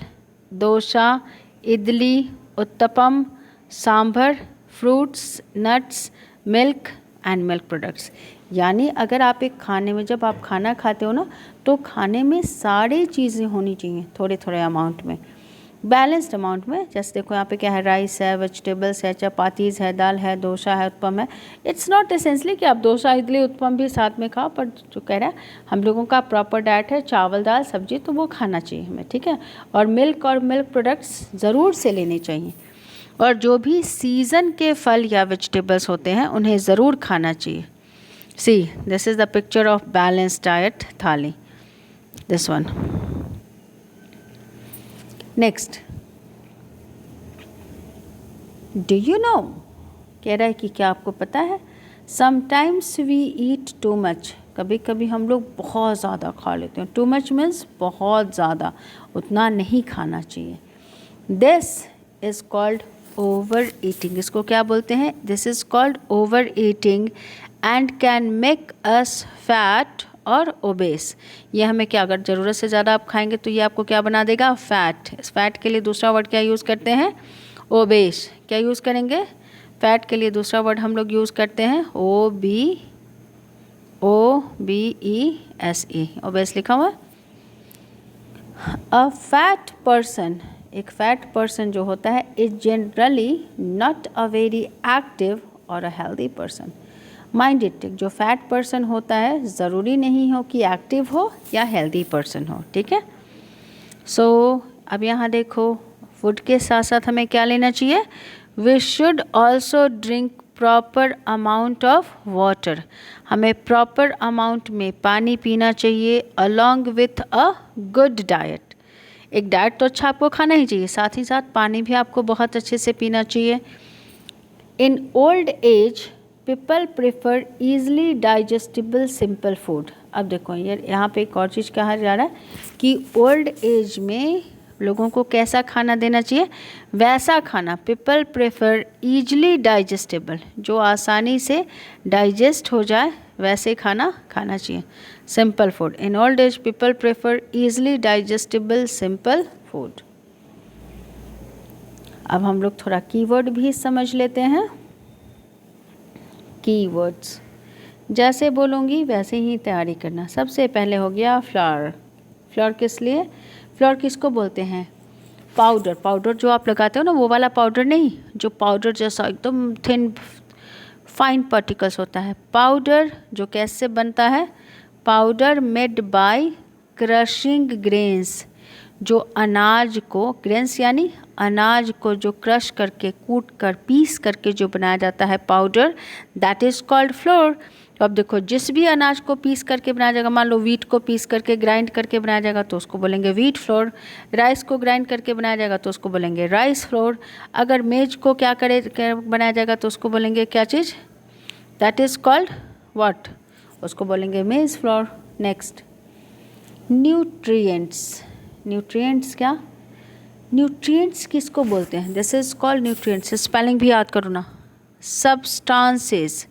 dosa, idli, uttapam, sambar, fruits, nuts, milk and milk products. यानी अगर आप एक खाने में, जब आप खाना खाते हो ना, तो खाने में सारी चीज़ें होनी चाहिए थोड़े थोड़े अमाउंट में, बैलेंस्ड अमाउंट में। जैसे देखो यहाँ पे क्या है, राइस है, वेजिटेबल्स है, चपातीज़ है, दाल है, डोसा है, उत्पम है। इट्स नॉट एसेंशली कि आप डोसा, इडली, उत्पम भी साथ में खाओ, पर जो कह रहा है हम लोगों का प्रॉपर डाइट है चावल, दाल, सब्जी, तो वो खाना चाहिए हमें, ठीक है। और मिल्क प्रोडक्ट्स ज़रूर से लेने चाहिए। और जो भी सीज़न के फल या वेजिटेबल्स होते हैं उन्हें ज़रूर खाना चाहिए। See this is the picture of balanced diet thali, this one. Next, do you know, कह रहा है कि क्या आपको पता है, sometimes we eat too much, कभी कभी हम लोग बहुत ज़्यादा खा लेते हैं। टू मच मीन्स बहुत ज़्यादा, उतना नहीं खाना चाहिए। This is called over eating, इसको क्या बोलते हैं, this is called over eating and can make us fat और ओबेस। ये हमें क्या, अगर ज़रूरत से ज़्यादा आप खाएंगे तो ये आपको क्या बना देगा, फैट। इस फैट के लिए दूसरा वर्ड क्या यूज़ करते हैं, ओबेस। क्या यूज़ करेंगे, फैट के लिए दूसरा वर्ड हम लोग यूज़ करते हैं OBESE, ओबेस लिखा हुआ। अ फैट पर्सन, एक फैट पर्सन जो होता है, is generally not a very active और a healthy person. Mind it, जो फैट पर्सन होता है ज़रूरी नहीं हो कि एक्टिव हो या हेल्दी पर्सन हो, ठीक है। सो अब यहाँ देखो, फूड के साथ साथ हमें क्या लेना चाहिए, we should also drink proper amount of water, हमें प्रॉपर अमाउंट में पानी पीना चाहिए, along with a good diet. एक डाइट तो अच्छा आपको खाना ही चाहिए, साथ ही साथ पानी भी आपको बहुत अच्छे से पीना चाहिए। In old age people prefer easily digestible simple food. अब देखो ये यहाँ पे एक और चीज़ कहा जा रहा है कि ओल्ड एज में लोगों को कैसा खाना देना चाहिए, वैसा खाना, पीपल प्रेफर ईजली डाइजेस्टेबल, जो आसानी से डाइजेस्ट हो जाए वैसे खाना खाना चाहिए, simple food. In old age people prefer easily digestible simple food. अब हम लोग थोड़ा कीवर्ड भी समझ लेते हैं। कीवर्ड्स जैसे बोलूँगी वैसे ही तैयारी करना। सबसे पहले हो गया फ्लावर। फ्लावर किस लिए, फ्लावर किसको बोलते हैं, पाउडर। पाउडर जो आप लगाते हो ना, वो वाला पाउडर नहीं, जो पाउडर जैसा एकदम थिन फाइन पार्टिकल्स होता है। पाउडर जो कैसे बनता है, powder made by crushing grains, जो अनाज को, ग्रेन्स यानी अनाज को जो क्रश करके, कूट कर, पीस करके जो बनाया जाता है powder, that is called floor. तो अब देखो, जिस भी अनाज को पीस करके बनाया जाएगा, मान लो वीट को पीस करके ग्राइंड करके बनाया जाएगा तो उसको बोलेंगे वीट फ्लोर। राइस को ग्राइंड करके बनाया जाएगा तो उसको बोलेंगे राइस फ्लोर। अगर मेज को क्या बनाया जाएगा तो उसको बोलेंगे क्या चीज़, दैट इज़ कॉल्ड व्हाट, उसको बोलेंगे मेज फ्लोर। Next, nutrients. न्यूट्रिएंट्स क्या, न्यूट्रिएंट्स किसको बोलते हैं, this is called nutrients. Spelling भी याद करो ना, सब्सटेंसेस।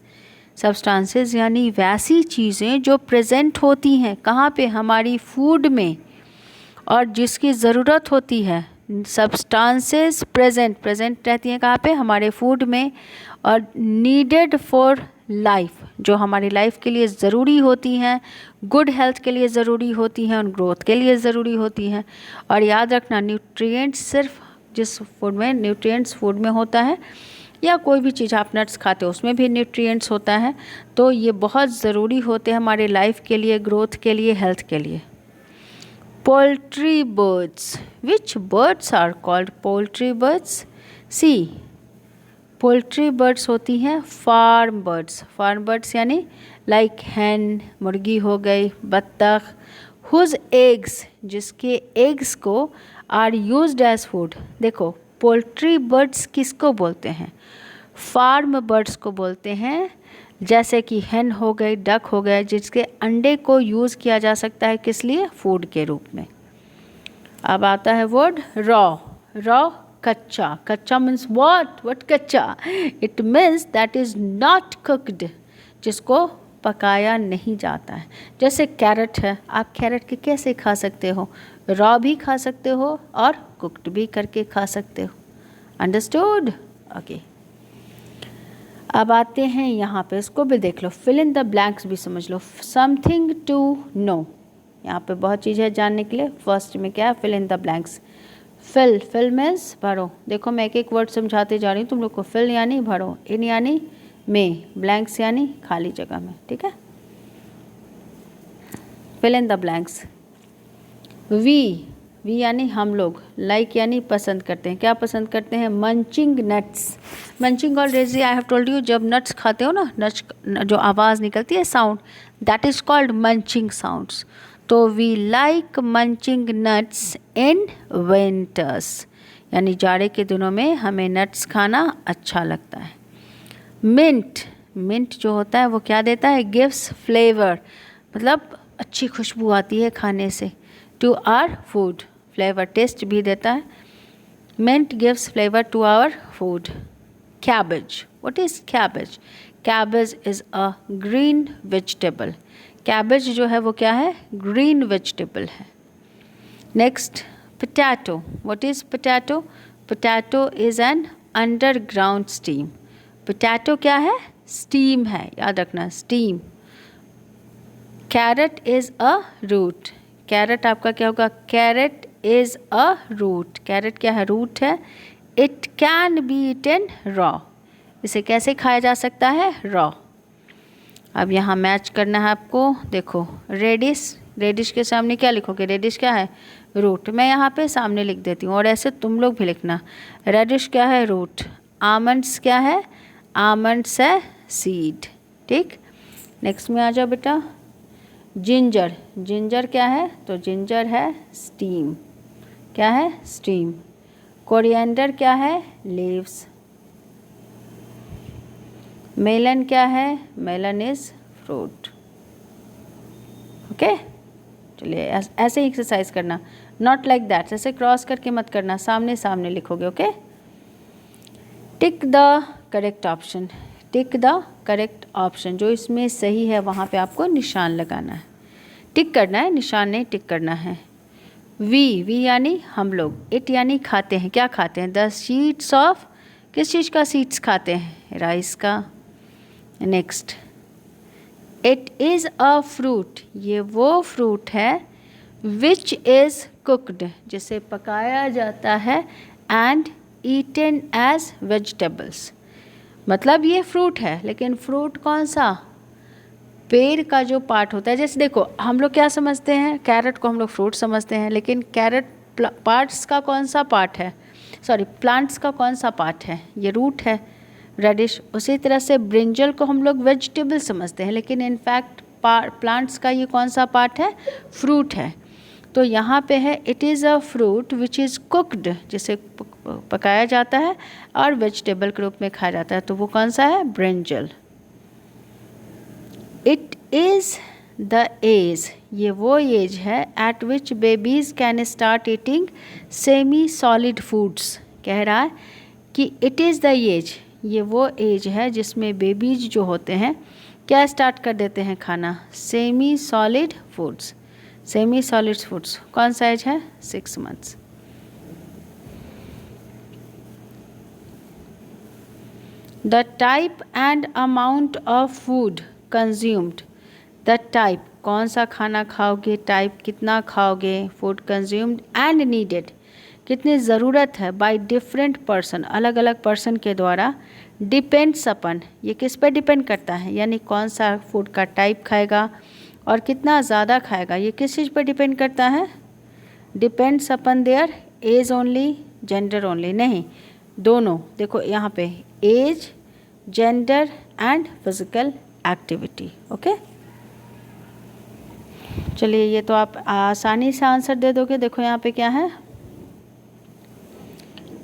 सब्सटेंसेस यानी वैसी चीज़ें जो प्रेजेंट होती हैं कहाँ पे, हमारी फूड में, और जिसकी ज़रूरत होती है। सब्सटेंसेस प्रेजेंट रहती हैं कहाँ पे, हमारे फूड में, और नीडेड फॉर लाइफ, जो हमारी लाइफ के लिए ज़रूरी होती हैं, गुड हेल्थ के लिए ज़रूरी होती हैं, और ग्रोथ के लिए ज़रूरी होती हैं। और याद रखना, न्यूट्रिएंट्स सिर्फ जिस फूड में, न्यूट्रिएंट्स फूड में होता है, या कोई भी चीज़ आप नट्स खाते हो उसमें भी न्यूट्रिएंट्स होता है, तो ये बहुत ज़रूरी होते हैं हमारे लाइफ के लिए, ग्रोथ के लिए, हेल्थ के लिए। Poultry birds, which birds are called poultry birds, see poultry birds होती हैं फार्म बर्ड्स। फार्म बर्ड्स यानी लाइक हैन, मुर्गी हो गई, बत्तख, हुज एग्स, जिसके एग्स को आर यूज्ड एज फूड। देखो, पोल्ट्री बर्ड्स किसको बोलते हैं, फार्म बर्ड्स को बोलते हैं, जैसे कि हैन हो गई, डक हो गए, जिसके अंडे को यूज़ किया जा सकता है किस लिए, फूड के रूप में। अब आता है वर्ड रॉ। रॉ कच्चा। कच्चा मीन्स व्हाट कच्चा, it means that is not cooked, जिसको पकाया नहीं जाता है। जैसे कैरेट है, आप कैरेट के कैसे खा सकते हो, रॉ भी खा सकते हो और कुक्ड भी करके खा सकते हो। Understood, okay. अब आते हैं यहाँ पे, इसको भी देख लो, फिल इन द ब्लैंक्स भी समझ लो। समथिंग टू नो, यहाँ पे बहुत चीज़ है जानने के लिए। फर्स्ट में क्या है, fill in the blanks. Fill means भरो। देखो मैं एक एक वर्ड समझाते जा रही हूँ तुम लोग को। फिल यानी भरो, इन यानी में, ब्लैंक्स यानी खाली जगह में, ठीक है। Fill in the blanks. We यानी हम लोग, लाइक यानी पसंद करते हैं। क्या पसंद करते हैं? Munching nuts. Munching already I have told you, जब नट्स खाते हो ना, नट्स जो आवाज़ निकलती है sound, that is called munching sounds. तो we like munching nuts in winters, यानी जाड़े के दिनों में हमें नट्स खाना अच्छा लगता है। मिंट जो होता है वो क्या देता है? गिव्स फ्लेवर, मतलब अच्छी खुशबू आती है खाने से। To our food, flavour taste भी देता है। Mint gives flavour to our food. Cabbage, what is cabbage? Cabbage is a green vegetable. Cabbage जो है वो क्या है? ग्रीन वेजिटेबल है। Next, potato, what is potato? Potato is an underground stem. Potato क्या है? स्टीम है, याद रखना, stem. Carrot is a root. Carrot आपका क्या होगा? Carrot is a root. Carrot क्या है? रूट है। It can be eaten raw. इसे कैसे खाया जा सकता है? रॉ। अब यहाँ मैच करना है आपको। देखो रेडिश के सामने क्या लिखोगे? रेडिश क्या है? रूट। मैं यहाँ पे सामने लिख देती हूँ और ऐसे तुम लोग भी लिखना। रेडिश क्या है? रूट। आमंड्स क्या है? आमंड्स है सीड, ठीक। नेक्स्ट में आ जाओ बेटा। जिंजर क्या है? तो जिंजर है स्टीम। क्या है? स्टीम। कोरिएंडर क्या है? लीव्स। मेलन क्या है? Melon is fruit. ओके, चलिए ऐसे ही एक्सरसाइज करना, नॉट लाइक दैट, ऐसे क्रॉस करके मत करना, सामने सामने लिखोगे। Okay, tick the correct option. Tick the correct option, जो इसमें सही है वहाँ पे आपको निशान लगाना है। टिक करना है, निशान नहीं टिक करना है। वी यानी हम लोग। इट यानी खाते हैं। क्या खाते हैं? द सीड्स ऑफ, किस चीज़ का सीड्स खाते हैं? राइस का। Next, it is a fruit, ये वो फ्रूट है विच इज़ कुकड, जिसे पकाया जाता है, एंड ईटन एज वेजिटेबल्स। मतलब ये फ्रूट है, लेकिन फ्रूट कौन सा? पेड़ का जो पार्ट होता है। जैसे देखो हम लोग क्या समझते हैं? कैरेट को हम लोग फ्रूट समझते हैं, लेकिन कैरेट पार्ट्स का कौन सा पार्ट है? सॉरी, प्लांट्स का कौन सा पार्ट है? ये रूट है, रेडिश। उसी तरह से ब्रिंजल को हम लोग वेजिटेबल समझते हैं, लेकिन इनफैक्ट प्लांट्स का ये कौन सा पार्ट है? फ्रूट है। तो यहाँ पे है it is a fruit which is cooked, जिसे पकाया जाता है और वेजिटेबल के रूप में खाया जाता है। तो वो कौन सा है? Brinjal. It is the age, ये वो एज है at which babies can start eating semi solid foods. कह रहा है कि इट इज़ द एज, ये वो एज है जिसमें बेबीज जो होते हैं क्या स्टार्ट कर देते हैं खाना? Semi solid foods. Semi solid foods कौन सा एज है? 6 months। The type and amount of food consumed. The type, कौन सा खाना खाओगे, टाइप कितना खाओगे, फूड कंज्यूम्ड एंड नीडेड, कितनी ज़रूरत है, बाय डिफरेंट पर्सन, अलग अलग पर्सन के द्वारा, डिपेंड्स अपन, ये किस पे डिपेंड करता है? यानी कौन सा फूड का टाइप खाएगा और कितना ज़्यादा खाएगा, ये किस चीज़ पे डिपेंड करता है? Depends upon their age only, gender only नहीं, दोनों। देखो यहाँ पे age, gender and physical activity. Okay, चलिए ये तो आप आसानी से आंसर दे दोगे। देखो यहाँ पे क्या है?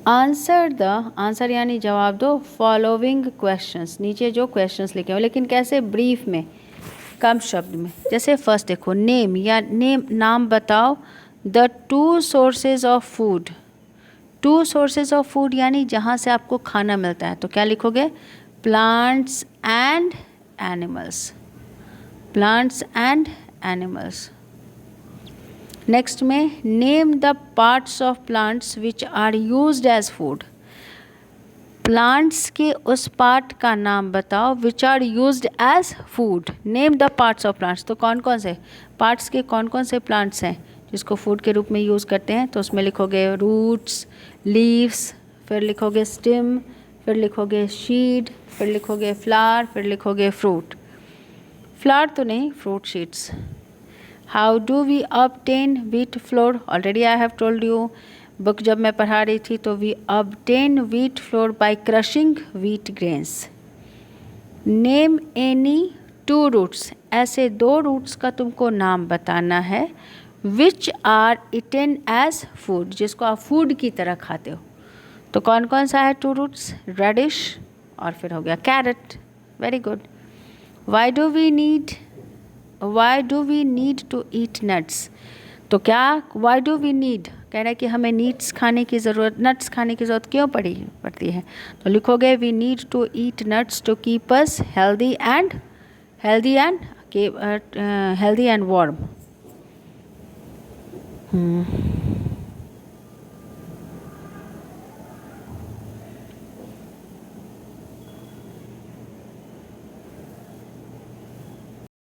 आंसर यानी जवाब दो फॉलोइंग क्वेश्चंस। नीचे जो क्वेश्चंस लिखे हो, लेकिन कैसे? ब्रीफ में, कम शब्द में। जैसे फर्स्ट देखो, नेम या नाम बताओ the 2 sources of food. 2 sources of food यानी जहाँ से आपको खाना मिलता है। तो क्या लिखोगे? Plants and animals. Plants and animals. Next में name the parts of plants which are used as food. Plants के उस पार्ट का नाम बताओ which are used as food. Name the parts of plants, तो कौन कौन से पार्ट्स के कौन कौन से प्लांट्स हैं जिसको फूड के रूप में यूज़ करते हैं, तो उसमें लिखोगे रूट्स, लीव्स, फिर लिखोगे स्टेम, फिर लिखोगे शीड, फिर लिखोगे फ्लावर, फिर लिखोगे फ्रूट। फ्लावर तो नहीं, fruit seeds. How do we obtain wheat flour? Already I have told you, book जब मैं पढ़ा रही थी तो we obtain wheat flour by crushing wheat grains. Name any two roots, ऐसे 2 रूट्स का तुमको नाम बताना है which are eaten as food, जिसको आप फूड की तरह खाते हो। तो कौन कौन सा है 2 रूट्स? रेडिश और फिर हो गया carrot. Very good. Why do we need to eat nuts? तो क्या वाई डू वी नीड कह रहा है कि हमें नट्स खाने की ज़रूरत क्यों पड़ती है? तो लिखोगे we need to eat nuts to keep us healthy and warm.